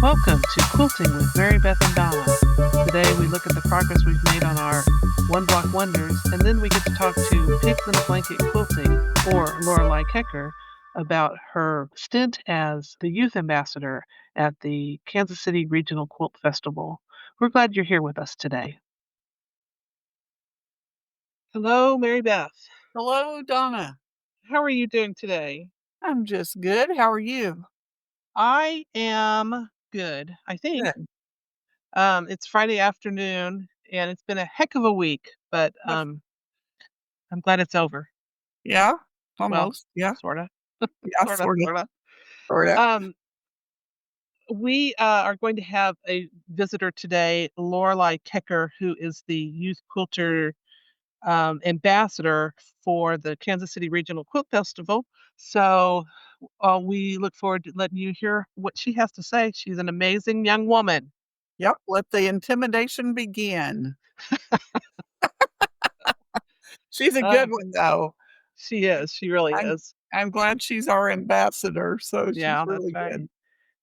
Welcome to Quilting with Mary, Beth, and Donna. Today we look at the progress we've made on our One Block Wonders, and then we get to talk to Pigs in a Blanket Quilting, or Lorelai Kuecker, about her stint as the youth ambassador at the Kansas City Regional Quilt Festival. We're glad you're here with us today. Hello, Mary Beth. Hello, Donna. How are you doing today? I'm just good. How are you? I am good, I think. Good. It's Friday afternoon, and it's been a heck of a week, but Yep. I'm glad it's over. Yeah, Well, almost. Yeah, sorta, yeah, sorta, sort of, sorta. sort of. Um, we are going to have a visitor today, Lorelai Kuecker, who is the youth quilter ambassador for the Kansas City Regional Quilt Festival. So we look forward to letting you hear what she has to say. She's an amazing young woman. Yep. Let the intimidation begin. She's a Uh, good one, though. she is. She really I'm is. I'm glad she's our ambassador. So she's Yeah, that's really right. good.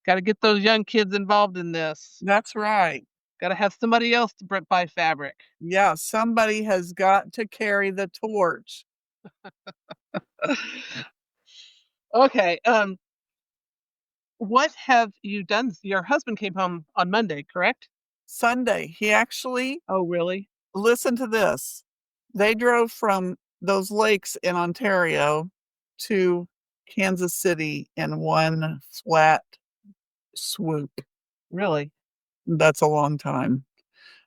Got to get those young kids involved in this. That's right. Got to have somebody else to buy fabric. Yeah, somebody has got to carry the torch. Okay. What have you done? Your husband came home on Monday, correct? Sunday, he actually Oh, really? listen to this. They drove from those lakes in Ontario to Kansas City in one flat swoop. Really? That's a long time.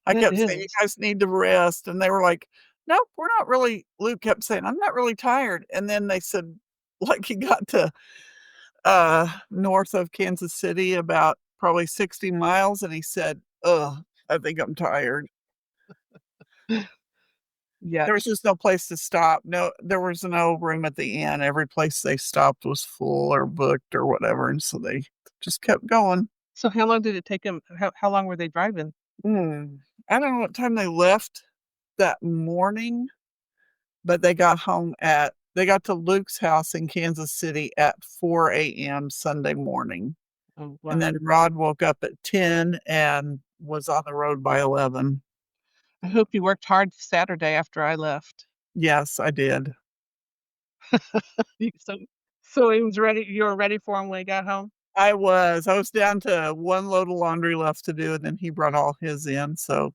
I It kept saying, "You is. guys need to rest," and they were like, "Nope, we're not really." Luke kept saying, "I'm not really tired," and then they said, like, he got to, north of Kansas City, about probably 60 miles, and he said, "Ugh, I think I'm tired." Yuck. There was just no place to stop. No, there was no room at the inn. Every place they stopped was full or booked or whatever, and so they just kept going. So how long did it take him? How long were they driving? Mm, I don't know what time they left that morning, but they got to Luke's house in Kansas City at 4 AM Sunday morning, Oh, and wow. then Rod woke up at 10 and was on the road by 11. I hope you worked hard Saturday after I left. Yes, I did. So, so he was ready. You were ready for him when he got home. I was down to 1 load of laundry left to do, and then he brought all his in, so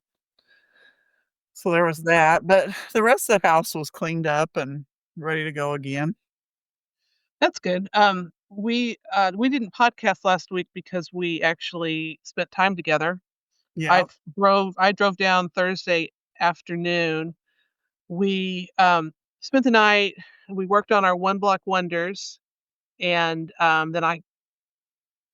there was that, but the rest of the house was cleaned up and ready to go again. That's good. We didn't podcast last week because we actually spent time together. Yeah, I drove down Thursday afternoon. We spent the night. We worked on our one block wonders, and then I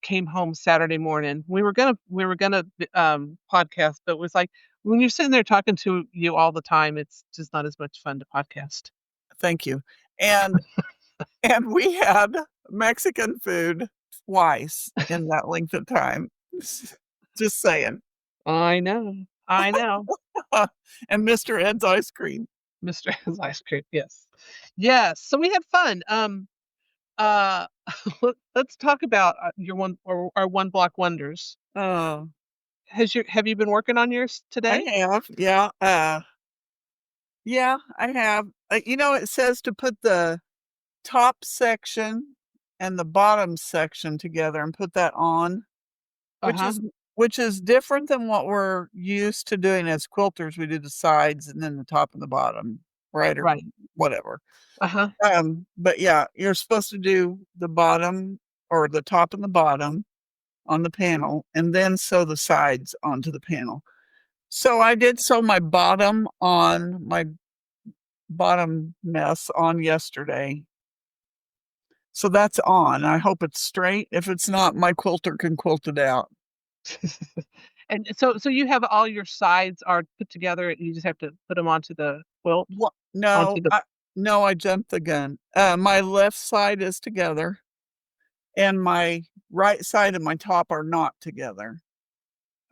came home Saturday morning. We were gonna podcast, but it was like when you're sitting there talking to you all the time, it's just not as much fun to podcast. thank you, and and we had Mexican food twice in that length of time. Just saying. I know. I know. And Mr. Ed's ice cream. Mr. Has ice cream. Yes. Yes. So we had fun. Uh, let's talk about your one or our one block wonders. Oh, Have you been working on yours I today? have, yeah, I have. It says to put the top section and the bottom section together and put that on, which Uh-huh. is which is different than what we're used to doing as quilters. We do the sides and then the top and the bottom, right, or Right. whatever. Uh-huh. But yeah, you're supposed to do the bottom or the top and the bottom on the panel and then sew the sides onto the panel. So I did sew my bottom mess on yesterday. So that's on. I hope it's straight. If it's not, my quilter can quilt it out. And so you have all your sides are put together, you just have to put them onto the quilt? What? Onto the No, I jumped the gun. My left side is together, and my right side and my top are not together.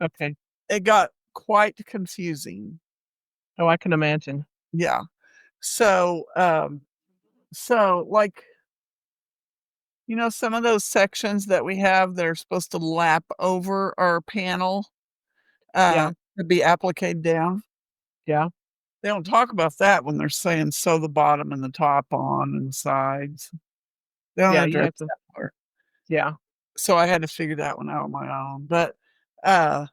Okay. It got quite confusing. Oh, I can imagine. Yeah. So, like You know, some of those sections that we have that are supposed to lap over our panel, Yeah, to be appliqued down. yeah, They don't talk about that when they're saying sew the bottom and the top on and sides. They don't yeah, you address have to that part. yeah, So I had to figure that one out on my own. But uh,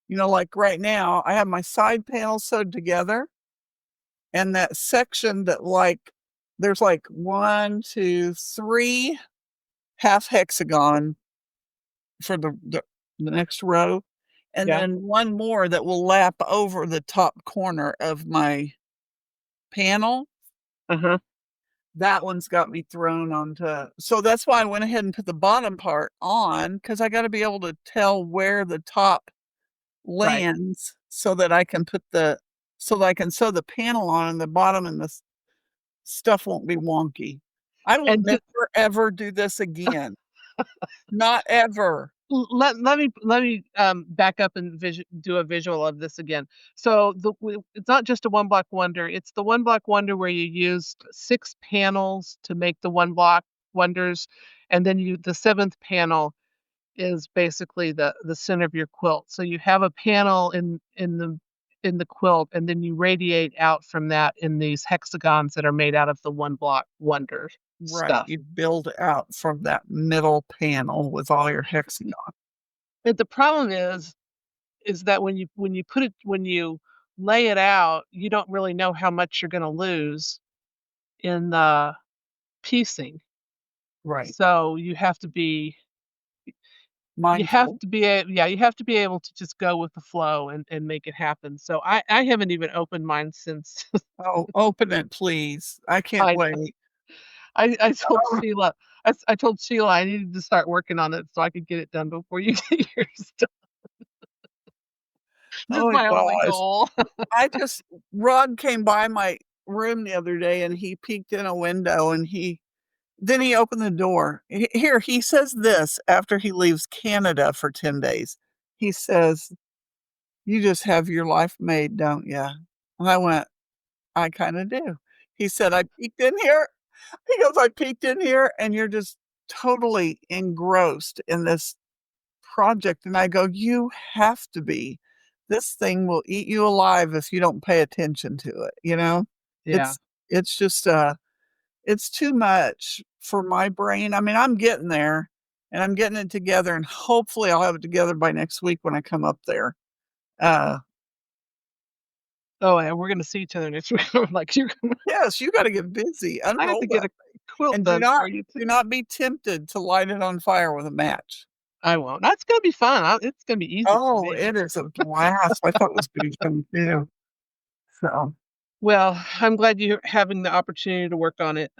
you know, like right now, I have my side panels sewed together, and that section that there's like one, two, three half hexagon for the next row, and yeah, then one more that will lap over the top corner of my panel. uh-huh, That one's got me thrown onto, so that's why I went ahead and put the bottom part on, because I got to be able to tell where the top right. lands so that I can so that I can sew the panel on and the bottom, and the stuff won't be wonky. I will And never ever do this again. Not ever. let me back up and do a visual of this again. So it's not just a one block wonder. It's the one block wonder where you used 6 panels to make the one block wonders, and then the seventh panel is basically the center of your quilt. So you have a panel in the quilt, and then you radiate out from that in these hexagons that are made out of the one block wonder Right. stuff. You build out from that middle panel with all your hexagon. But the problem is that when you lay it out, you don't really know how much you're going to lose in the piecing. Right. So Mindful. you have to be able to just go with the flow and make it happen. So I haven't even opened mine since Oh, open it, please. I can't I wait. I told Sheila I told Sheila I needed to start working on it so I could get it done before you get yours done. That's Oh my my only gosh. goal. I just Rod came by my room the other day, and he peeked in a window, and he opened the door. Here, he says this after he leaves Canada for 10 days. He says, "You just have your life made, don't you?" And I went, "I kind of do." He said, "I peeked in here." He goes, "I peeked in here, and you're just totally engrossed in this project." And I go, "You have to be. This thing will eat you alive if you don't pay attention to it, you know?" Yeah. It's it's just it's too much for my brain. I mean, I'm getting there, and I'm getting it together, and hopefully I'll have it together by next week when I come up there. Uh, Oh, and we're gonna see each other next week. I'm like, "You're gonna yes, you gotta get busy. I have to Unroll get that. a quilt And done for you too." do not be tempted to light it on fire with a match. I won't. That's gonna be fun. It's gonna be easy for Oh, me. it is a blast. I thought it was gonna be fun too. So, Well, I'm glad you're having the opportunity to work on it.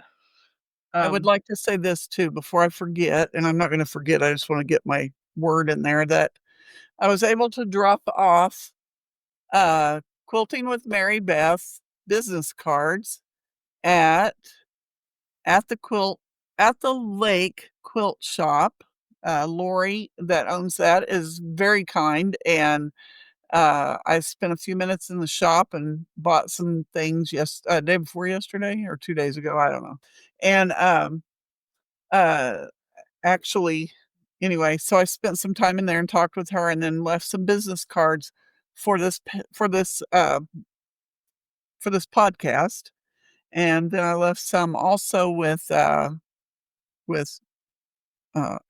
I would Um, like to say this too before I forget, and I'm not gonna forget, I just wanna get my word in there, that I was able to drop off, Quilting with Mary Beth business cards at at the quilt at the lake quilt shop. Lori that owns that is very kind, and I spent a few minutes in the shop and bought some things day before yesterday or 2 days ago, I don't know. And uh actually anyway, so I spent some time in there and talked with her, and then left some business cards for for this podcast. And then I left some also with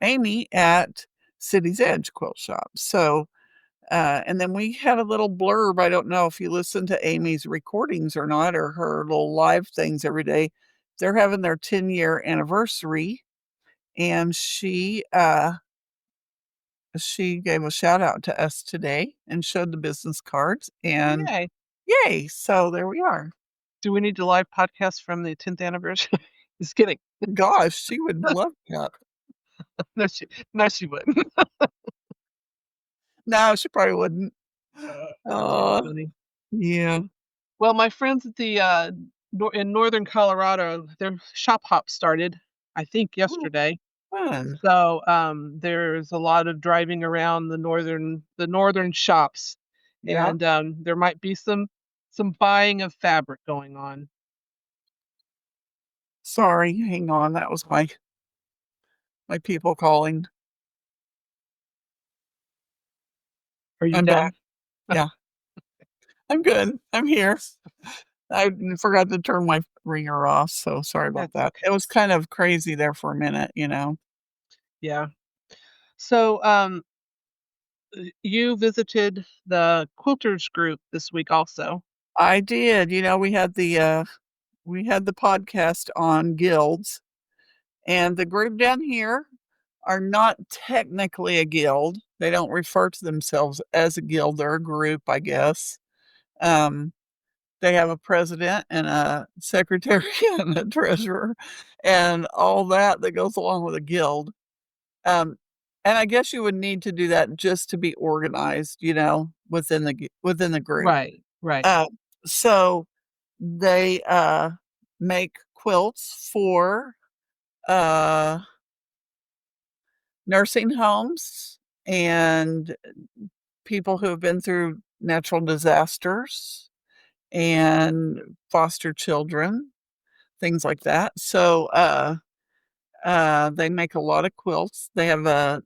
Amy at City's Edge Quilt Shop. So, and then we had a little blurb. I don't know if you listen to Amy's recordings or not, or her little live things every day. They're having their 10-year anniversary, and she gave a shout out to us today and showed the business cards, and yay. yay! So there we are. Do we need to live podcast from the 10th anniversary? Just kidding. Gosh, she would love that. No, she wouldn't. No, she probably wouldn't. That's too Oh, funny. yeah. Well, my friends at the in northern Colorado, their shop hop started, I think Oh, yesterday. fun. So there's a lot of driving around the northern shops, Yeah. and there might be some buying of fabric going on. Sorry, hang on. That was my people calling. Are you I'm back. done? Yeah, I'm good. I'm here. I forgot to turn my ringer off, so sorry about That's that. okay. It was kind of crazy there for a minute. Yeah. So, you visited the quilters group this week also. I did. We had the podcast on guilds, and the group down here are not technically a guild. They don't refer to themselves as a guild. They're a group, I guess. Um, they have a president and a secretary and a treasurer and all that goes along with a guild. Um, and I guess you would need to do that just to be organized, within the group. Right, right. Uh, so they make quilts for uh, nursing homes and people who have been through natural disasters and foster children, things like that. So they make a lot of quilts. They have a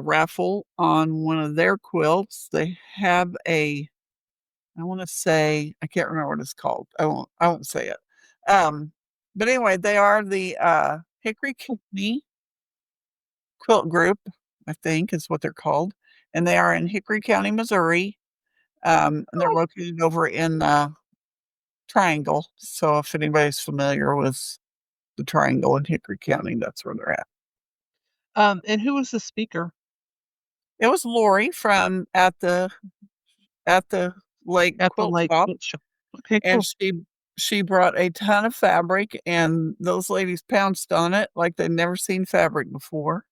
raffle on one of their quilts. They have I want to say, I can't remember what it's called. I won't say it. Um, but anyway, they are the Hickory County Quilt Group, I think is what they're called. And they are in Hickory County, Missouri. And they're Oh, located over in Triangle. So if anybody's familiar with the Triangle in Hickory County, that's where they're at. and who was the speaker It was Lori from at the Lake at the Quilt Lake Shop, Quilt Show? Okay, and cool. she brought a ton of fabric, and those ladies pounced on it like they'd never seen fabric before.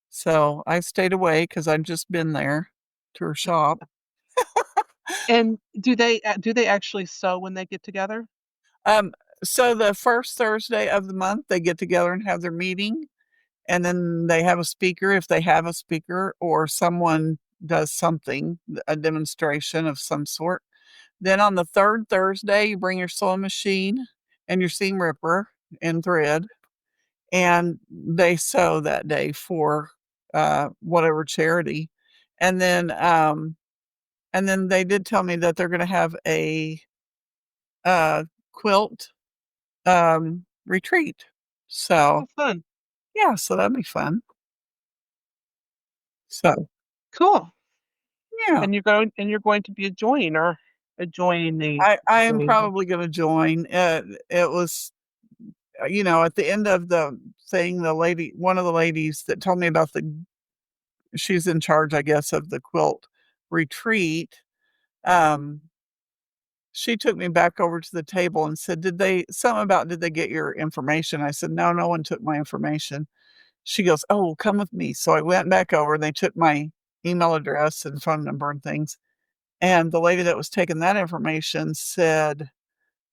So I stayed away because I'd just been there to her shop. And do they actually sew when they get together? Um, so the first Thursday of the month, they get together and have their meeting, and then they have a speaker if they have a speaker or someone does something, a demonstration of some sort. Then on the third Thursday, you bring your sewing machine and your seam ripper and thread, and they sew that day for whatever charity. And then, they did tell me that they're going to have a quilt retreat. So Oh, fun. yeah, so that'd be fun. So Cool. yeah, And you're going to be joining the I am joining probably going to join. It was at the end of the thing, one of the ladies that told me about she's in charge, I guess, of the quilt retreat. Um, she took me back over to the table and said, did they get your information? I said, no, no one took my information. She goes, oh, well, come with me. So I went back over and they took my email address and phone number and things. And the lady that was taking that information said,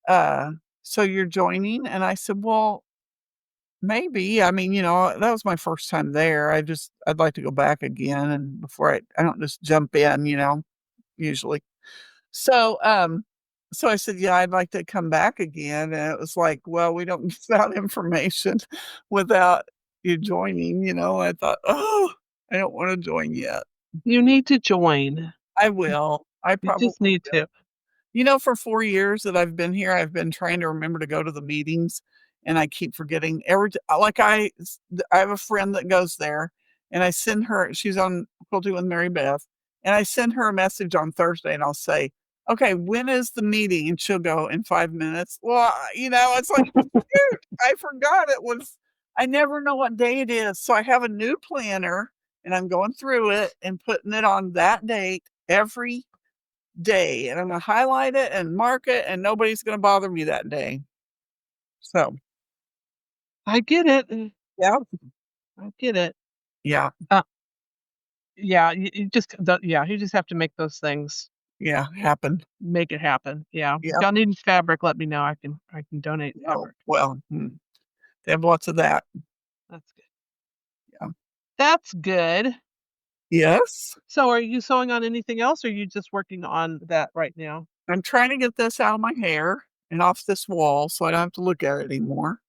uh, so you're joining? And I said, well, maybe. I mean, that was my first time there. I'd like to go back again. And before I don't just jump in, usually. So, so I said, yeah, I'd like to come back again. And it was like, well, we don't give out information without you joining. I thought, oh, I don't want to join yet. You need to join. I will. I You probably just need will. to. For 4 years that I've been here, I've been trying to remember to go to the meetings, and I keep forgetting I have a friend that goes there, and I send her she's on Quilting with Mary Beth, and I send her a message on Thursday, and I'll say, "Okay, when is the meeting?" And she'll go, "In 5 minutes." Well, it's like, shoot, I forgot I never know what day it is, so I have a new planner, and I'm going through it and putting it on that date every day, and I'm gonna highlight it and mark it, and nobody's gonna bother me that day. So, I get it. yeah, I get it. yeah, Uh, yeah, you just have to make those things, yeah, happened. make it happen. Yeah. If Yeah. y'all need fabric, let me know. I can donate Oh, fabric. well, they have lots of that. That's good. Yeah. That's good. Yes. So are you sewing on anything else, or are you just working on that right now? I'm trying to get this out of my hair and off this wall so I don't have to look at it anymore.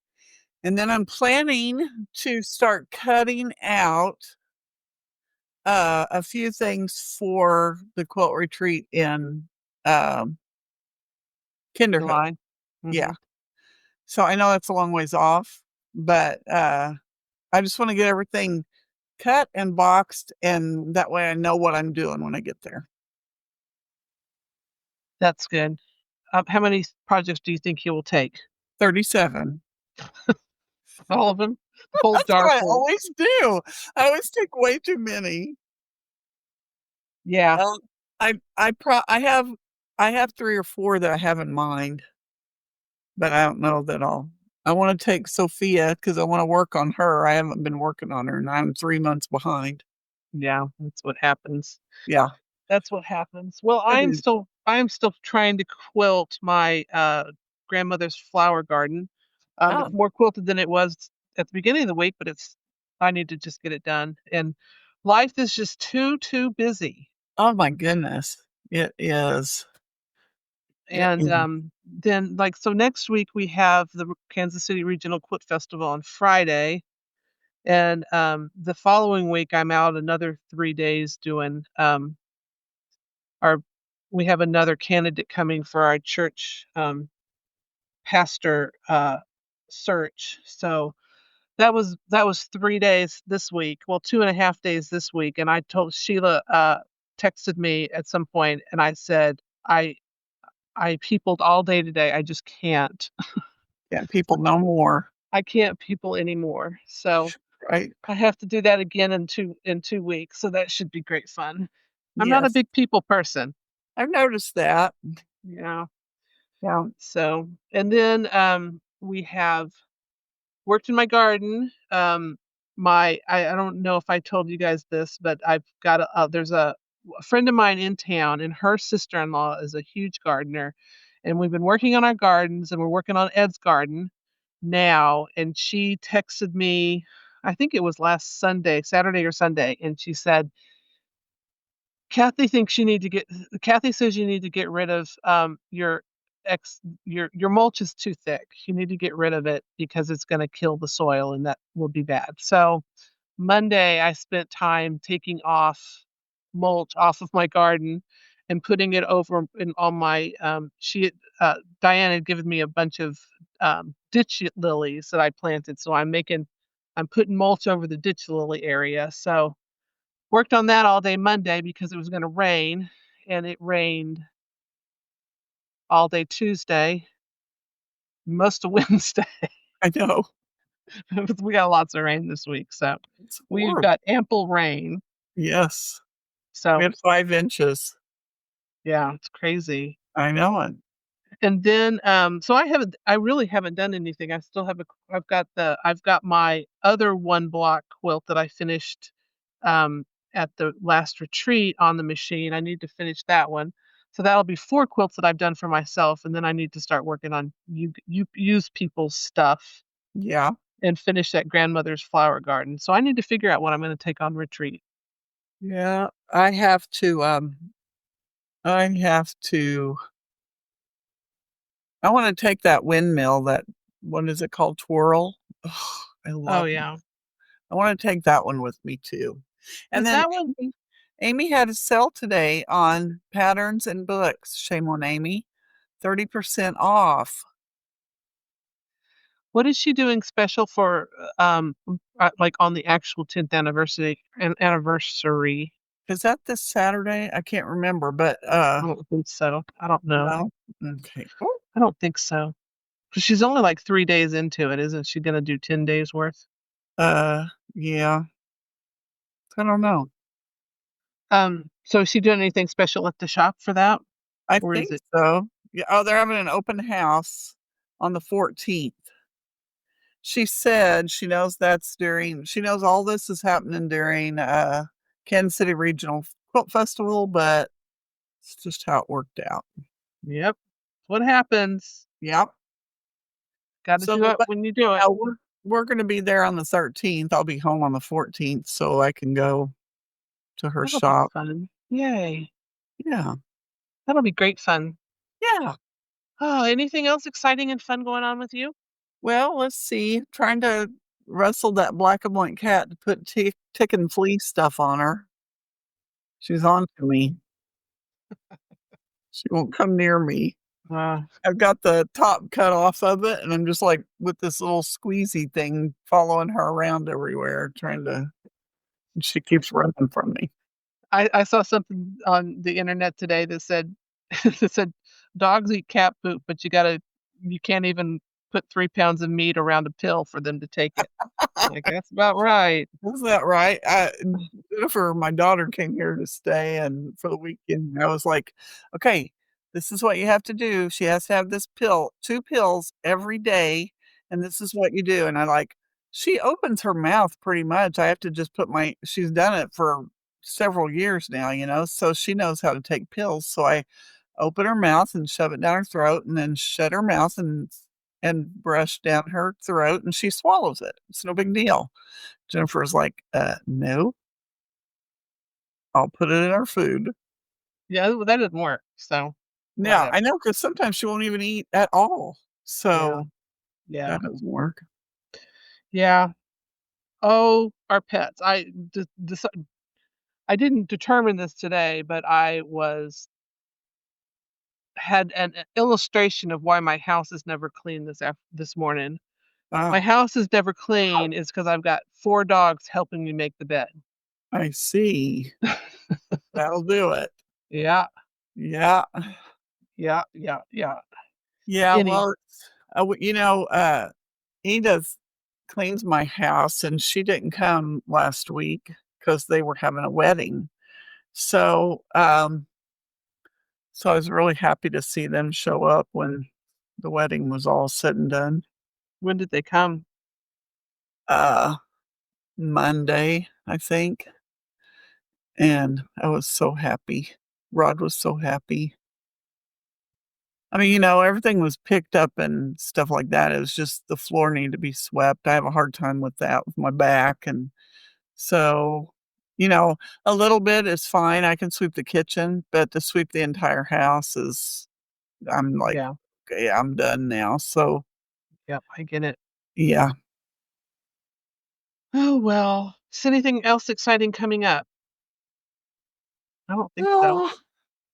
And then I'm planning to start cutting out a few things for the quilt retreat in um, Kinderhook. July. Yeah. Mhm. So I know that's a long ways off, but I just want to get everything cut and boxed, and that way I know what I'm doing when I get there. That's good. How many projects do you think you will take? 37. All of them? The whole That's jar what I full? always do. I always take way too many. Yeah, Um, I have 3 or 4 that I have in mind, but I don't know that I want to take Sophia because I want to work on her. I haven't been working on her, and I'm 3 months behind. yeah, that's what happens. Yeah, That's what happens. Well, it is. I am still trying to quilt my grandmother's flower garden. It's Oh, more quilted than it was at the beginning of the week, but I need to just get it done. And life is just too busy. oh my goodness. It is. It And is. then like so next week we have the Kansas City Regional Quilt Festival on Friday. And the following week I'm out another 3 days doing our we have another candidate coming for our church pastor search. So that was 3 days this week. Well, 2.5 days this week. And I told Sheila texted me at some point and I said, I peopled all day today. I just can't. Yeah, people know more, I can't people anymore. So right? I have to do that again in 2 weeks. So that should be great fun. I'm not a Yes, big people person. I've noticed that. Yeah. Yeah. So and then we have worked in my garden. I don't know if I told you guys this, but I've got there's a friend of mine in town, and her sister-in-law is a huge gardener, and we've been working on our gardens, and we're working on Ed's garden now. And she texted me, I think it was last Sunday, Saturday or Sunday, and she said, Kathy says you need to get rid of your mulch is too thick. You need to get rid of it because it's going to kill the soil and that will be bad. So Monday I spent time taking off mulch off of my garden and putting it over in on my Diane had given me a bunch of ditch lilies that I planted. So I'm putting mulch over the ditch lily area. So worked on that all day Monday because it was going to rain, and it rained all day Tuesday, most of Wednesday. I know. We got lots of rain this week, so It's we've horrible. got ample rain. Yes. We So had 5 inches. yeah, it's crazy. I know it. And then so I really haven't done anything. I've got my other one block quilt that I finished um at the last retreat on the machine. I need to finish that one. So that'll be 4 quilts that I've done for myself, and then I need to start working on you use people's stuff Yeah. and finish that grandmother's flower garden. So I need to figure out what I'm going to take on retreat. Yeah. I have to I wanna take that windmill, that what is it called? Twirl? Oh, I Oh love yeah. I wanna take that one with me too. And Is then that one Amy had a sale today on patterns and books. Shame on Amy. 30% off. What is she doing special for like on the actual 10th anniversary? Is that this Saturday? I can't remember, but, I don't think so. I don't know. no? Okay. Oh, I don't think so. 'Cause she's only like 3 days into it. Isn't she gonna do 10 days worth? yeah. I don't know. So is she doing anything special at the shop for that? I Or is think it so. Yeah, oh, they're having an open house on the 14th. She said she knows all this is happening during, Kansas City Regional Quilt Festival, but it's just how it worked out. Yep. What happens? Yep. Gotta So, do it but when you do it. yeah, we're gonna be there on the 13th. I'll be home on the 14th so I can go to her That'll be shop. fun. Yay. Yeah. That'll be great fun. Yeah. Oh, anything else exciting and fun going on with you? Well, let's see. Trying to wrestle that black and white cat to put tick and flea stuff on her. She's on to me. She won't come near me. Uh, I've got the top cut off of it, and I'm just like with this little squeezy thing following her around everywhere, trying to. She keeps running from me. I saw something on the internet today that said that said dogs eat cat poop, but you can't even put 3 pounds of meat around a pill for them to take it. Like, that's about right. Is that right? Jennifer, my daughter, came here to stay and for the weekend. I was like, okay, this is what you have to do. She has to have this pill, 2 pills every day, and this is what you do. And she opens her mouth pretty much. I have to just she's done it for several years now, so she knows how to take pills. So I open her mouth and shove it down her throat and then shut her mouth and brush down her throat and she swallows it. It's no big deal. Jennifer's like, no, I'll put it in our food. Yeah, well, that didn't work, so Yeah, whatever. I know because sometimes she won't even eat at all. Yeah, So yeah, that doesn't work. yeah. Oh, our pets. I didn't determine this today, but I had an illustration of why my house is never clean this morning. My Ah, house is never clean is because 'cause I've got 4 dogs helping me make the bed. I see. That'll do it. Yeah, Yeah. yeah, yeah, yeah. Yeah. Any Well, Edith cleans my house and she didn't come last week because they were having a wedding. So, so I was really happy to see them show up when the wedding was all said and done. When did they come? Uh, Monday, I think, and I was so happy. Rod was so happy. I mean, everything was picked up and stuff like that. It was just the floor needed to be swept. I have a hard time with that with my back, and so, you know, a little bit is fine. I can sweep the kitchen, but to sweep the entire house I'm like, Yeah, "Okay, I'm done now." So, yep, I get it. yeah. Oh, well. Is anything else exciting coming up? I don't think so. Oh,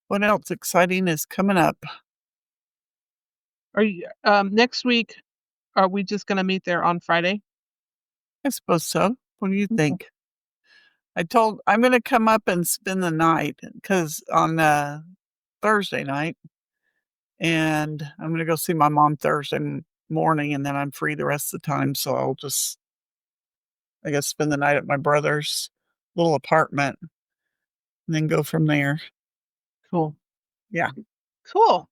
what else exciting is coming up? Are you next week, are we just gonna meet there on Friday? I suppose so. What do you Okay, think? I'm gonna come up and spend the night because on, Thursday night, and I'm gonna go see my mom Thursday morning, and then I'm free the rest of the time, so I'll just, I guess, spend the night at my brother's little apartment and then go from there. cool. Yeah. Cool.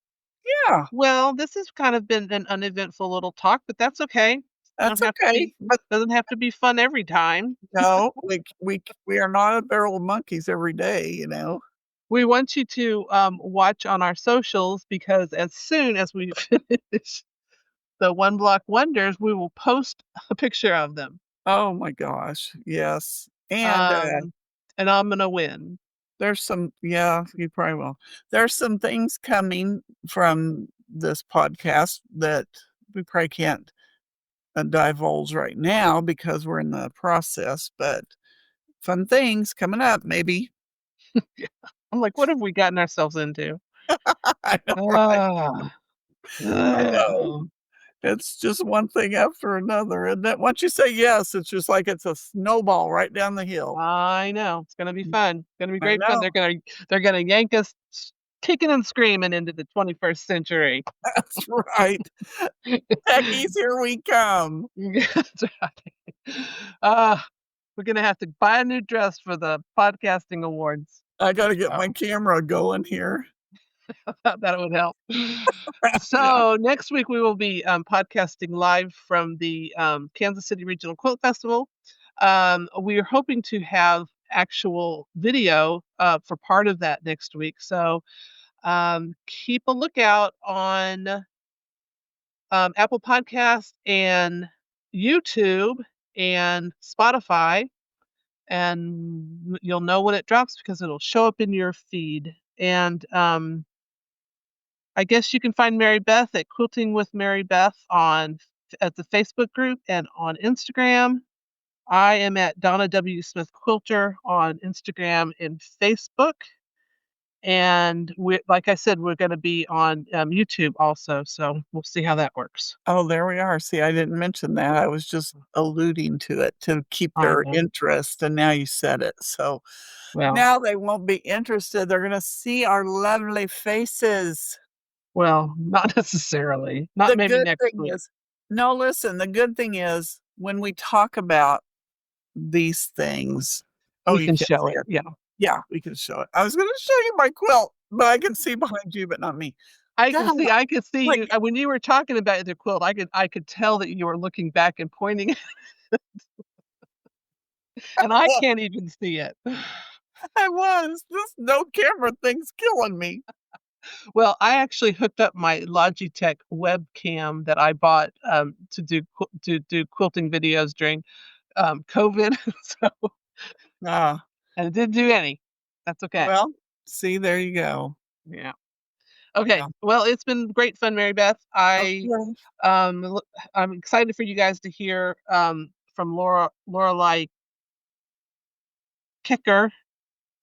Yeah, Well, this has kind of been an uneventful little talk, but that's okay. that's okay, but Doesn't have to be fun every time. no, we are not a barrel of monkeys every day. We want you to, watch on our socials because as soon as we finish the One Block Wonders, we will post a picture of them. Oh my gosh, yes, and, Um, and I'm gonna win. yeah, you probably will. There's some things coming from this podcast that we probably can't, divulge right now because we're in the process, but fun things coming up maybe. I'm like, "What have we gotten ourselves into?" I know, right? Ah. I know. Oh, It's just one thing after another, and then once you say yes, it's just like it's a snowball right down the hill. I know. It's gonna be fun. It's gonna be I great fun. know. They're gonna yank us kicking and screaming into the 21st century. That's right. Techies, here we come. That's right. Ah, we're gonna have to buy a new dress for the podcasting awards. I gotta get Oh, my camera going here. that would help. Yeah. So next week we will be podcasting live from the Kansas City Regional Quilt Festival. We are hoping to have actual video for part of that next week. So keep a lookout on Apple Podcasts and YouTube and Spotify, and you'll know when it drops because it'll show up in your feed. And I guess you can find Mary Beth at Quilting with Mary Beth on at the Facebook group and on Instagram. I am at Donna W. Smith Quilter on Instagram and Facebook. And like I said, we're going to be on YouTube also. So we'll see how that works. Oh, there we are. See, I didn't mention that. I was just alluding to it to keep I their know. interest, and now you said it. So Well, now they won't be interested. They're gonna see our lovely faces. not necessarily. Not The maybe good next thing week. is no, listen, the good thing is when we talk about these things. Oh, We you can can't show see it. it. Yeah. Yeah, we can show it. I was gonna show you my quilt, but I can see behind you, but not me. God, I could see like you when you were talking about the quilt. I could tell that you were looking back and pointing, and I can't even see it. I was. This no camera thing's killing me. Well, I actually hooked up my Logitech webcam that I bought to do quilting videos during COVID. So, Ah, and it didn't do any. That's okay. well, see, there you go. Yeah. Okay. Yeah. Well, it's been great fun, Mary Beth. Okay. I'm excited for you guys to hear from Lorelai Kicker.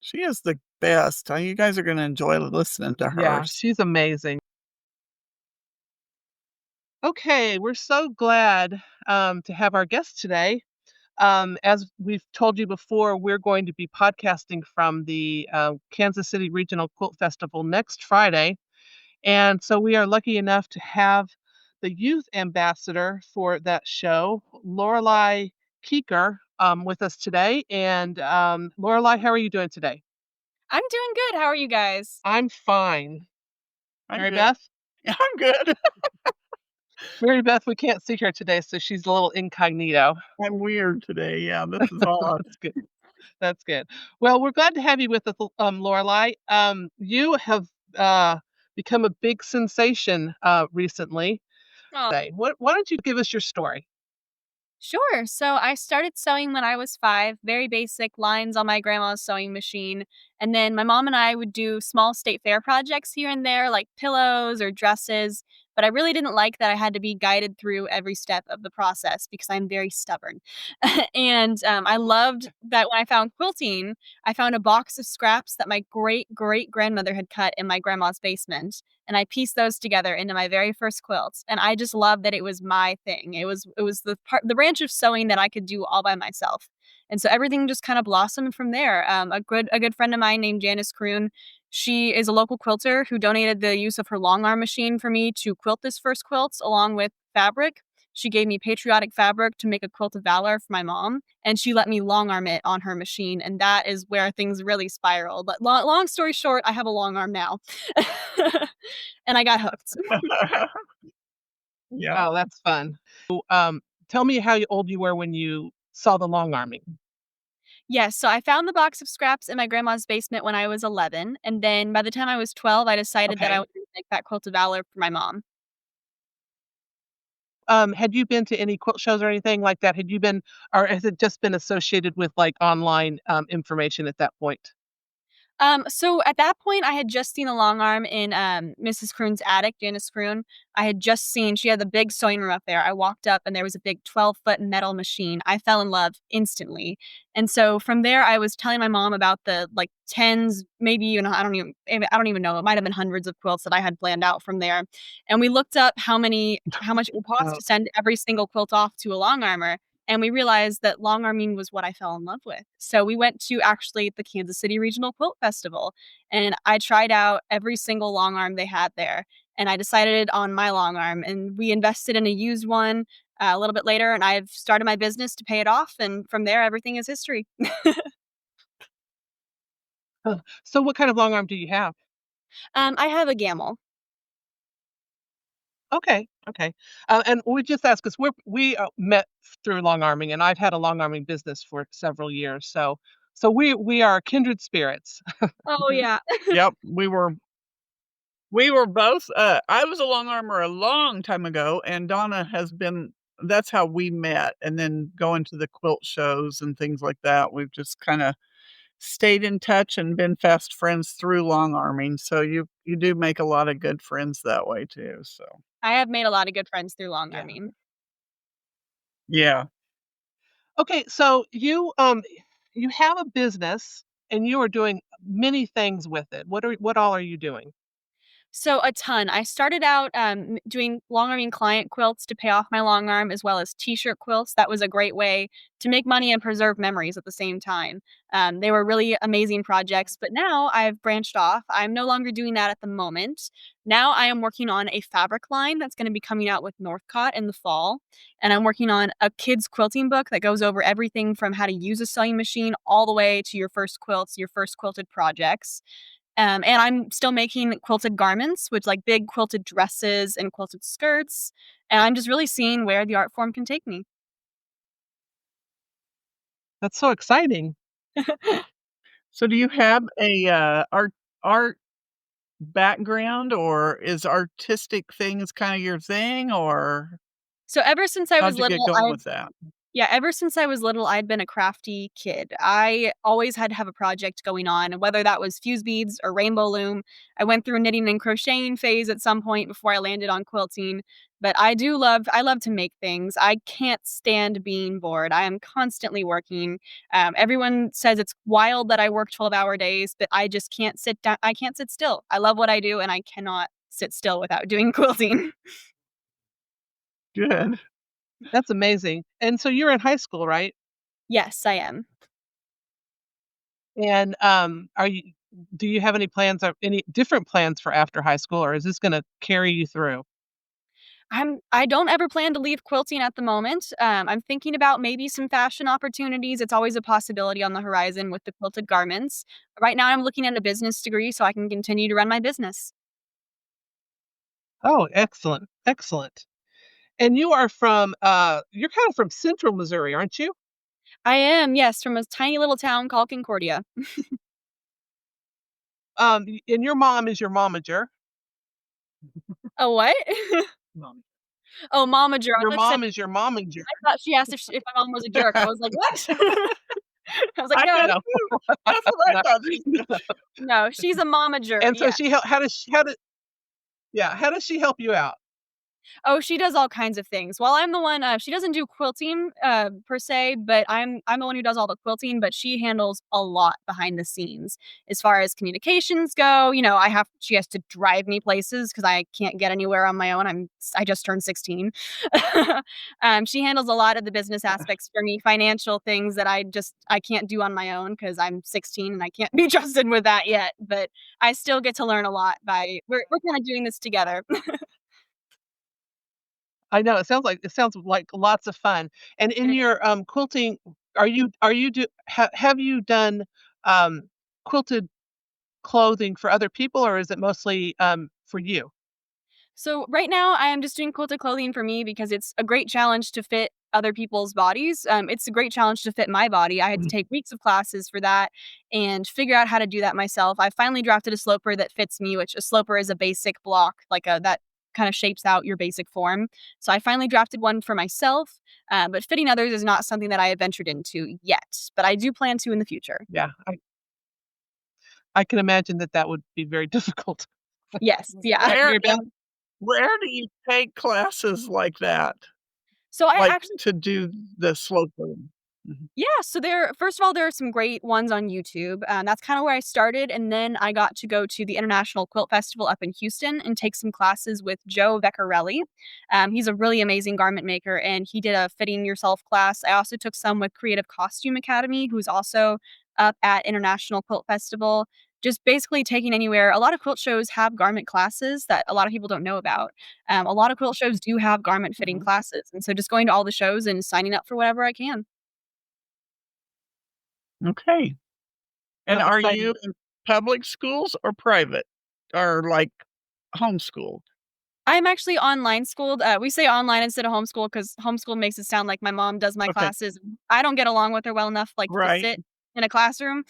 She is the best. You guys are gonna enjoy listening to Yeah, hers. she's amazing. Okay, we're so glad to have our guest today. As we've told you before, we're going to be podcasting from the Kansas City Regional Quilt Festival next Friday. And so we are lucky enough to have the youth ambassador for that show, Lorelai Kuecker, with us today. And Lorelai, how are you doing today? I'm doing good. How are you guys? I'm fine. I'm Mary good. Beth? Yeah, I'm good. Mary Beth, we can't see her today, so she's a little incognito. I'm weird today. Yeah, this is odd. That's good. That's good. Well, we're glad to have you with us, Lorelai. You have become a big sensation recently. Oh, Why don't you give us your story? sure. So I started sewing when I was 5, very basic lines on my grandma's sewing machine. And then my mom and I would do small state fair projects here and there, like pillows or dresses. But I really didn't like that I had to be guided through every step of the process because I'm very stubborn. And I loved that when I found quilting, I found a box of scraps that my great great grandmother had cut in my grandma's basement. And I pieced those together into my very first quilt. And I just loved that it was my thing. It was the branch of sewing that I could do all by myself. And so everything just kind of blossomed from there. A good friend of mine named Janice Kroon, she is a local quilter who donated the use of her long arm machine for me to quilt this first quilt along with fabric. She gave me patriotic fabric to make a quilt of valor for my mom, and she let me long arm it on her machine, and that is where things really spiraled. But long story short, I have a long arm now, and I got hooked. Yeah. Oh, that's fun. Tell me how old you were when you saw the long arming. Yes, so I found the box of scraps in my grandma's basement when I was 11, and then by the time I was 12, I decided that I Okay. wanted to make that quilt of valor for my mom. Had you been to any quilt shows or anything like that? Had you been, or has it just been associated with like online information at that point? So at that point, I had just seen a long arm in Mrs. Kroon's attic, Janice Kroon. I had just seen she had the big sewing room up there. I walked up and there was a big 12-foot metal machine. I fell in love instantly. And so from there, I was telling my mom about the like tens, maybe even I don't even know. It might have been hundreds of quilts that I had planned out from there. And we looked up how much it would cost Oh, to send every single quilt off to a long armor. And we realized that long arming was what I fell in love with. So we went to actually the Kansas City Regional Quilt Festival, and I tried out every single long arm they had there. And I decided on my long arm, and we invested in a used one a little bit later, and I've started my business to pay it off. And from there, everything is history. so what kind of long arm do you have? I have a gamble. Okay, okay. And we just asked because we met through long arming, and I've had a long arming business for several years. So we are kindred spirits. Oh, yeah. Yep. We were both I was a long armor a long time ago, and Donna has been that's how we met, and then going to the quilt shows and things like that. We've just kinda stayed in touch and been fast friends through long arming, so you do make a lot of good friends that way too, so, I have made a lot of good friends through long yeah. arming. Yeah. Okay, so you have a business and you are doing many things with it. What all are you doing? So a ton. I started out doing long arming client quilts to pay off my long arm, as well as t-shirt quilts. That was a great way to make money and preserve memories at the same time. They were really amazing projects, but now I've branched off. I'm no longer doing that at the moment. Now I am working on a fabric line that's going to be coming out with Northcott in the fall, and I'm working on a kids quilting book that goes over everything from how to use a sewing machine all the way to your first quilts, your first quilted projects. And I'm still making quilted garments, which like big quilted dresses and quilted skirts. And I'm just really seeing where the art form can take me. That's so exciting. So do you have a art background, or is artistic things kind of your thing, or So ever since I was how'd you get little, going with that? Yeah, ever since I was little, I'd been a crafty kid. I always had to have a project going on, whether that was fuse beads or rainbow loom. I went through a knitting and crocheting phase at some point before I landed on quilting. But I love to make things. I can't stand being bored. I am constantly working. Everyone says it's wild that I work 12-hour days, but I just can't sit down. I can't sit still. I love what I do, and I cannot sit still without doing quilting. Good. That's amazing. And so you're in high school, right? Yes, I am. And do you have any plans or any different plans for after high school, or is this going to carry you through? I don't ever plan to leave quilting at the moment. I'm thinking about maybe some fashion opportunities. It's always a possibility on the horizon with the quilted garments. Right now, I'm looking at a business degree so I can continue to run my business. Oh, excellent. Excellent. And you're kind of from central Missouri, aren't you? I am, yes, from a tiny little town called Concordia. And your mom is your momager. Oh, what? Mom. Oh, momager. Your mom is your momager. I thought she asked if my mom was a jerk. I was like, what? I was like, I no, did No. too. That's what I No. thought. no, she's a momager. And so Yeah. how does she help you out? Oh, she does all kinds of things. Well, I'm the one, she doesn't do quilting, per se, but I'm the one who does all the quilting, but she handles a lot behind the scenes. As far as communications go, she has to drive me places because I can't get anywhere on my own. I just turned 16. She handles a lot of the business aspects for me, financial things that I can't do on my own because 'cause I'm 16 and I can't be trusted with that yet, but I still get to learn a lot we're kinda doing this together. I know it sounds like lots of fun. And in your quilting, are you have you done um quilted clothing for other people, or is it mostly for you? So right now, I am just doing quilted clothing for me because it's a great challenge to fit other people's bodies. It's a great challenge to fit my body. I had to take weeks of classes for that and figure out how to do that myself. I finally drafted a sloper that fits me, which a sloper is a basic block, like a that kind of shapes out your basic form. So I finally drafted one for myself, but fitting others is not something that I have ventured into yet, but I do plan to in the future. Yeah, I can imagine that would be very difficult. Yes, yeah. Have Where you been? where do you take classes like that? So I Like, actually to do the slope learning? Mhm. Yeah, so first of all, there are some great ones on YouTube. That's kind of where I started, and then I got to go to the International Quilt Festival up in Houston and take some classes with Joe Vecchiarelli. He's a really amazing garment maker, and he did a fitting yourself class. I also took some with Creative Costume Academy, who's also up at International Quilt Festival. Just basically taking anywhere. A lot of quilt shows have garment classes that a lot of people don't know about. A lot of quilt shows do have garment fitting Mhm. classes, and so just going to all the shows and signing up for whatever I can. Okay. And Oh, are exciting. you in public schools or private? Or, like, homeschooled? I'm actually online schooled. We say online instead of homeschool because homeschool makes it sound like my mom does my Okay. classes. I don't get along with her well enough, like, to Right. sit in a classroom.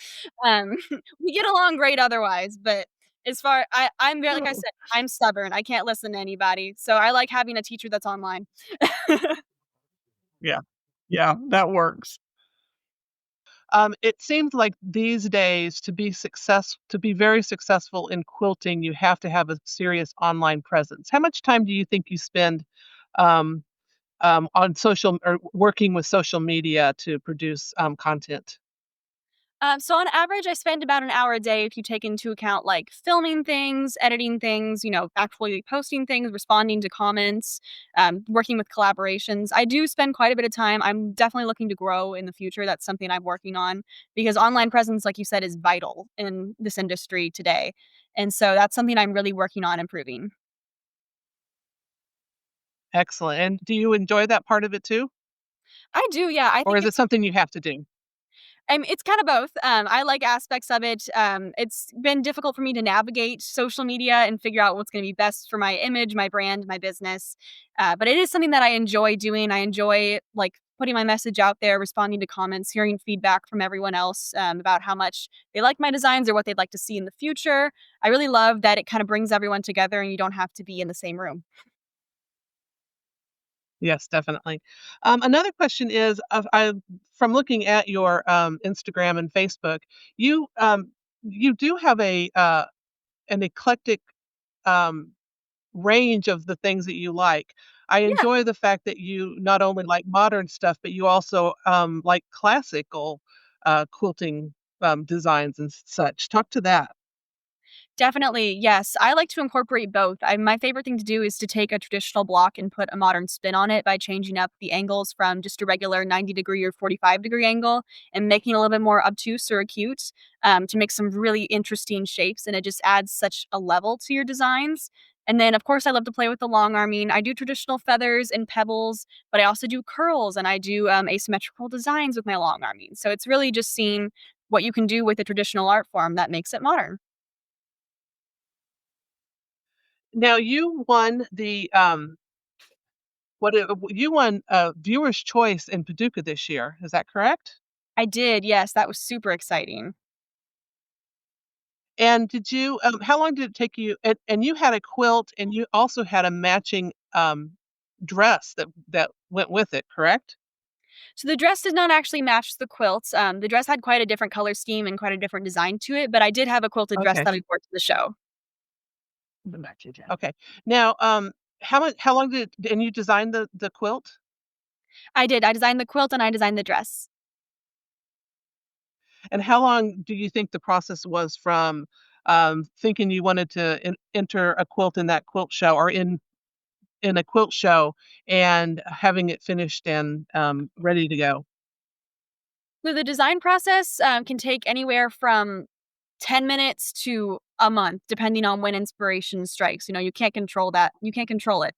Um, we get along great otherwise, but as far I'm very like I Oh, said, I'm stubborn. I can't listen to anybody, so I like having a teacher that's online. yeah. Yeah, that works. It seems like these days to be very successful in quilting, you have to have a serious online presence. How much time do you think you spend um, on social or working with social media to produce content? So on average, I spend about an hour a day if you take into account like filming things, editing things, actually posting things, responding to comments, working with collaborations. I do spend quite a bit of time. I'm definitely looking to grow in the future. That's something I'm working on because online presence, like you said, is vital in this industry today. And so that's something I'm really working on improving. Excellent. And do you enjoy that part of it too? I do, yeah. I Or think is it something you have to do? it's kind of both. I like aspects of it. It's been difficult for me to navigate social media and figure out what's going to be best for my image, my brand, my business. But it is something that I enjoy doing. I enjoy like putting my message out there, responding to comments, hearing feedback from everyone else about how much they like my designs or what they'd like to see in the future. I really love that it kind of brings everyone together and you don't have to be in the same room. Yes, definitely. Another question is, from looking at your Instagram and Facebook, you do have an eclectic um, range of the things that you like. I Yeah. enjoy the fact that you not only like modern stuff, but you also like classical quilting designs and such. Talk to that. Definitely, yes. I like to incorporate both. My favorite thing to do is to take a traditional block and put a modern spin on it by changing up the angles from just a regular 90-degree or 45-degree angle and making it a little bit more obtuse or acute to make some really interesting shapes. And it just adds such a level to your designs. And then, of course, I love to play with the long arming. I do traditional feathers and pebbles, but I also do curls and I do asymmetrical designs with my long arming. So it's really just seeing what you can do with a traditional art form that makes it modern. Now you won you won Viewer's Choice in Paducah this year. Is that correct? I did, yes, that was super exciting. And did you how long did it take you and you had a quilt and you also had a matching dress that went with it, correct? So the dress did not actually match the quilt, the dress had quite a different color scheme and quite a different design to it, but I did have a quilted dress Okay. that I wore to the show. Okay. Now, how long and you designed the quilt? I did, I designed the quilt and I designed the dress. And how long do you think the process was from thinking you wanted to enter a quilt in that quilt show or in a quilt show and having it finished and ready to go? So the design process, can take anywhere from 10 minutes to a month, depending on when inspiration strikes. You can't control that. You can't control it.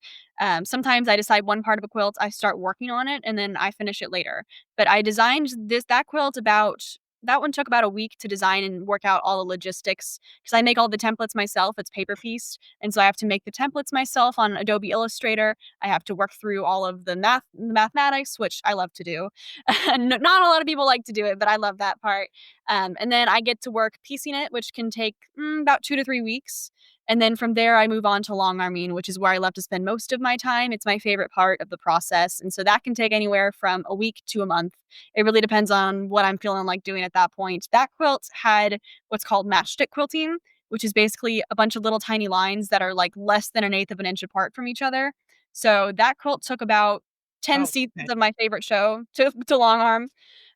Sometimes I decide one part of a quilt, I start working on it, and then I finish it later. But I designed that quilt about that one took about a week to design and work out all the logistics because I make all the templates myself. It's paper pieced, and so I have to make the templates myself on Adobe Illustrator. I have to work through all of the mathematics, which I love to do. Not a lot of people like to do it, but I love that part. And then I get to work piecing it, which can take about 2 to 3 weeks. And then from there, I move on to long arming, which is where I love to spend most of my time. It's my favorite part of the process. And so that can take anywhere from a week to a month. It really depends on what I'm feeling like doing at that point. That quilt had what's called matchstick quilting, which is basically a bunch of little tiny lines that are like less than an eighth of an inch apart from each other. So that quilt took about 10 Oh, seasons okay. of my favorite show to long arm.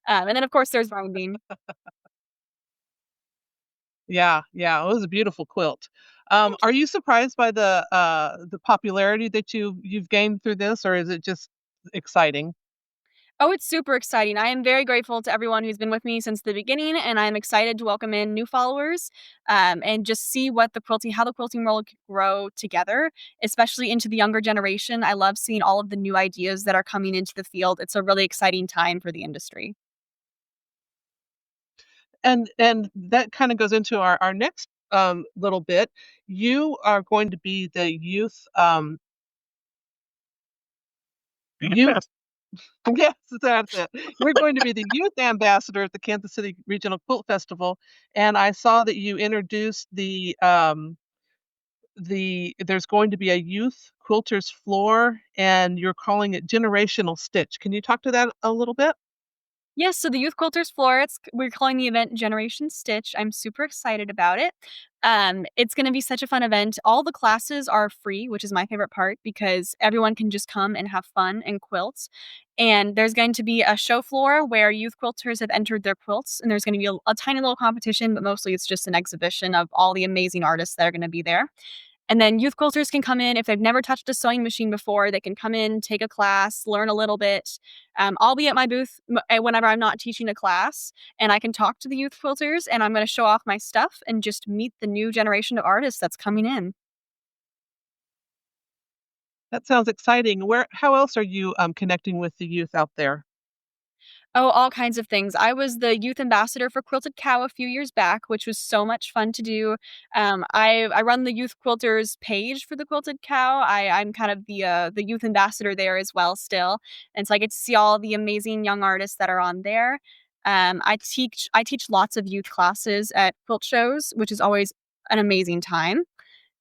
And then, of course, there's binding. Yeah, yeah, it was a beautiful quilt. Are you surprised by the popularity that you've gained through this, or is it just exciting? Oh, it's super exciting. I am very grateful to everyone who's been with me since the beginning, and I'm excited to welcome in new followers and just see how the quilting world could grow together, especially into the younger generation. I love seeing all of the new ideas that are coming into the field. It's a really exciting time for the industry. And that kinda goes into our next, little bit. You are going to be the youth yes, that's it. You're going to be the youth ambassador at the Kansas City Regional Quilt Festival, and I saw that you introduced there's going to be a youth quilter's floor, and you're calling it generational stitch. Can you talk to that a little bit? Yes, so the Youth Quilters floor, we're calling the event Generation Stitch. I'm super excited about it. It's going to be such a fun event. All the classes are free, which is my favorite part because everyone can just come and have fun and quilt. And there's going to be a show floor where youth quilters have entered their quilts, and there's going to be a tiny little competition, but mostly it's just an exhibition of all the amazing artists that are going to be there. And then youth quilters can come in if they've never touched a sewing machine before. They can come in, take a class, learn a little bit. I'll be at my booth whenever I'm not teaching a class, and I can talk to the youth quilters, and I'm going to show off my stuff and just meet the new generation of artists that's coming in. That sounds exciting. How else are you connecting with the youth out there? Oh, all kinds of things. I was the youth ambassador for Quilted Cow a few years back, which was so much fun to do. I run the youth quilters page for the Quilted Cow. I'm kind of the youth ambassador there as well still, and so I get to see all the amazing young artists that are on there. I teach lots of youth classes at quilt shows, which is always an amazing time.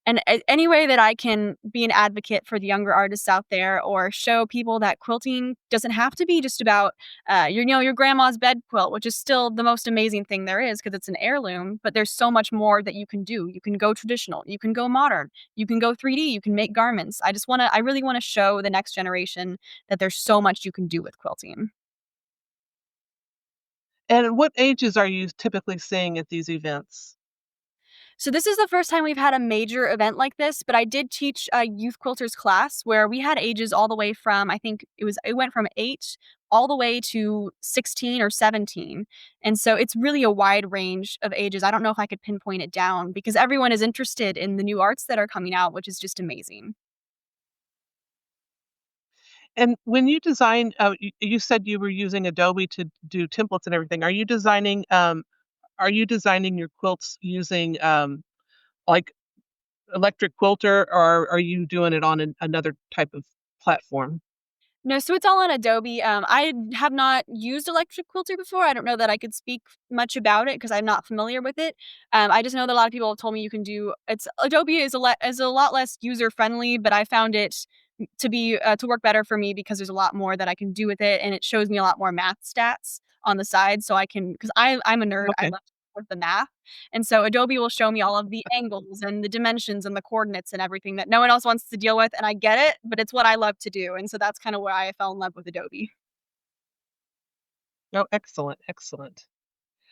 And any way that I can be an advocate for the younger artists out there or show people that quilting doesn't have to be just about your grandma's bed quilt, which is still the most amazing thing there is because it's an heirloom, but there's so much more that you can do. You can go traditional, you can go modern, you can go 3D, you can make garments. I really want to show the next generation that there's so much you can do with quilting. And what ages are you typically seeing at these events? So this is the first time we've had a major event like this, but I did teach a youth quilters class where we had ages all the way from it went from 8 all the way to 16 or 17. And so it's really a wide range of ages. I don't know if I could pinpoint it down because everyone is interested in the new arts that are coming out, which is just amazing. And when you design, you said you were using Adobe to do templates and everything. Are you designing your quilts using like electric quilter, or are you doing it on another type of platform? No, so it's all on Adobe. I have not used Electric Quilter before. I don't know that I could speak much about it because I'm not familiar with it. I just know that a lot of people have told me you can do it's Adobe is a lot less user friendly, but I found it to work better for me because there's a lot more that I can do with it, and it shows me a lot more math stats on the side, so I can because I'm a nerd. I Okay. love with the math, and so Adobe will show me all of the angles and the dimensions and the coordinates and everything that no one else wants to deal with, and I get it, but it's what I love to do, and so that's kind of where I fell in love with Adobe. Oh, excellent, excellent.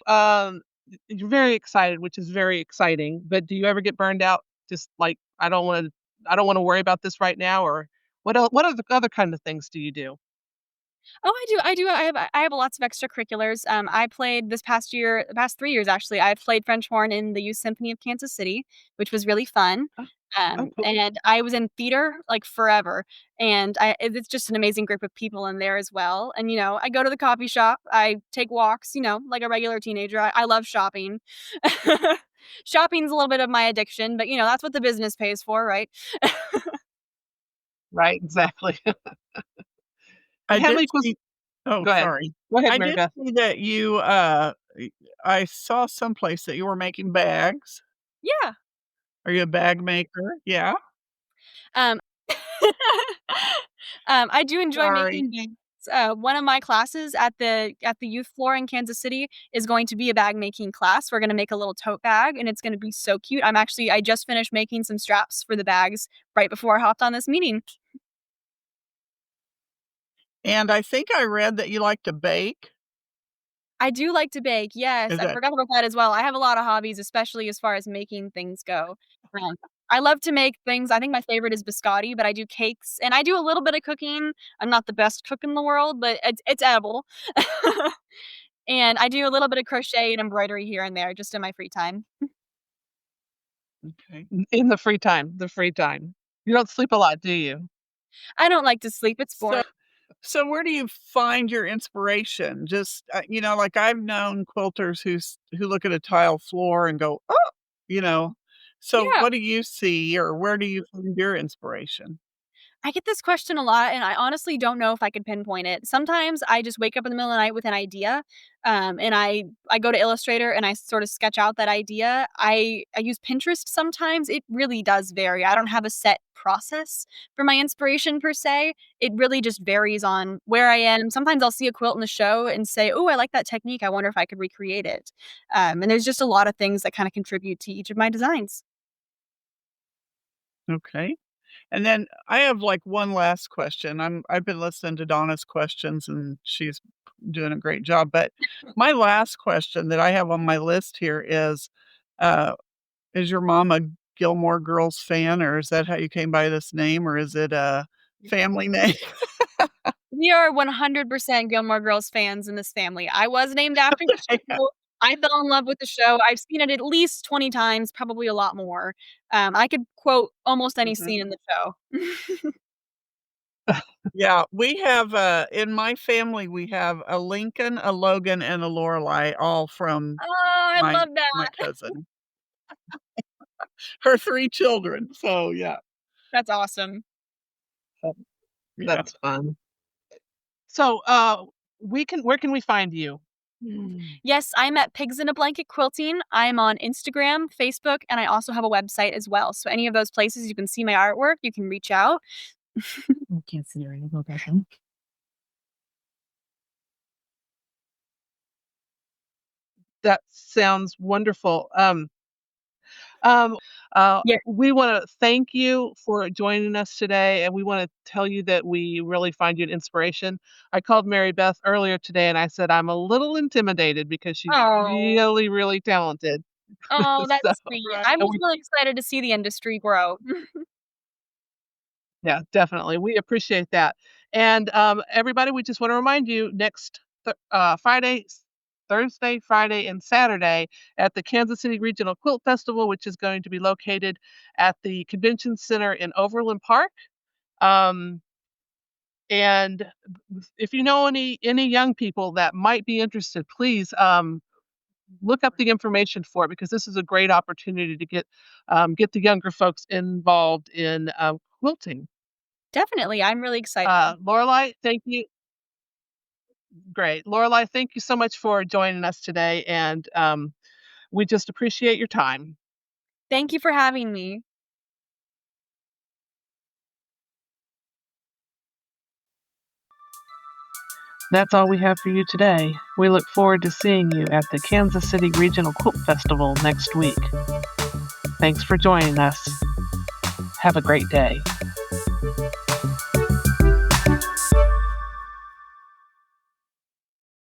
Um, you're very excited, which is very exciting. But do you ever get burned out? Just like I don't want to worry about this right now, or what? What other kind of things do you do? Oh, I do. I do. I have lots of extracurriculars. I played this past year, the past 3 years actually. I played French horn in the Youth Symphony of Kansas City, which was really fun. Oh, oh, cool. And I was in theater like forever, and it's just an amazing group of people in there as well. And I go to the coffee shop, I take walks, like a regular teenager. I love shopping. Shopping's a little bit of my addiction, but that's what the business pays for, right? Right, exactly. I How did many quilts? see oh, Go ahead. sorry. Go ahead, I Mary did Beth. see that I saw someplace that you were making bags. Yeah. Are you a bag maker? Yeah? Um, I do enjoy Sorry. making bags. One of my classes at the youth floor in Kansas City is going to be a bag making class. We're gonna make a little tote bag, and it's gonna be so cute. I just finished making some straps for the bags right before I hopped on this meeting. And I think I read that you like to bake. I do like to bake, yes, Is I that forgot about that as well. I have a lot of hobbies, especially as far as making things go. Um, I love to make things. I think my favorite is biscotti, but I do cakes, and I do a little bit of cooking. I'm not the best cook in the world, but it's edible. And I do a little bit of crochet and embroidery here and there just in my free time. okay. In the free time. You don't sleep a lot, do you? I don't like to sleep, it's So boring. so where do you find your inspiration? Just, like I've known quilters who look at a tile floor and go, "Oh," you know? So Yeah. what do you see or where do you find your inspiration? I get this question a lot, and I honestly don't know if I could pinpoint it. Sometimes I just wake up in the middle of the night with an idea, and I go to Illustrator and I sort of sketch out that idea. I use Pinterest sometimes. It really does vary. I don't have a set process for my inspiration per se. It really just varies on where I am. Sometimes I'll see a quilt in the show and say, "Oh, I like that technique. I wonder if I could recreate it." And there's just a lot of things that kind of contribute to each of my designs. Okay. And then I have like one last question. I've been listening to Donna's questions and she's doing a great job. But my last question that I have on my list here uh, is your mom a Gilmore Girls fan, or is that how you came by this name, or is it a family name? We are 100% Gilmore Girls fans in this family. I was named after the show. I fell in love with the show. I've seen it at least 20 times, probably a lot more. I could quote almost any Mhm. scene in the show. Yeah, we have in my family we have a Lincoln, a Logan, and a Lorelai, all from Oh, I my love my that. cousin. Her 3 children. So yeah. That's awesome. Yeah. That's fun. So, where can we find you? Yes, I'm at Pigs in a Blanket Quilting. I'm on Instagram, Facebook, and I also have a website as well. So any of those places you can see my artwork, you can reach out. I can't see her anymore, Beckham. That sounds wonderful. Um, Yeah. we wanna thank you for joining us today, and we wanna tell you that we really find you an inspiration. I called Mary Beth earlier today, and I said, "I'm a little intimidated because she's Oh. really, really talented." Oh, So, that's sweet. I'm Right. just we really excited to see the industry grow. yeah, definitely. We appreciate that. And, everybody, we just wanna remind you next Thursday, Friday, and Saturday at the Kansas City Regional Quilt Festival, which is going to be located at the Convention Center in Overland Park. Um, and if you know any young people that might be interested, please, look up the information for it because this is a great opportunity to get the younger folks involved in, quilting. Definitely, I'm really excited. Lorelai, thank you. Great. Lorelai, thank you so much for joining us today, and, we just appreciate your time. Thank you for having me. That's all we have for you today. We look forward to seeing you at the Kansas City Regional Quilt Festival next week. Thanks for joining us. Have a great day.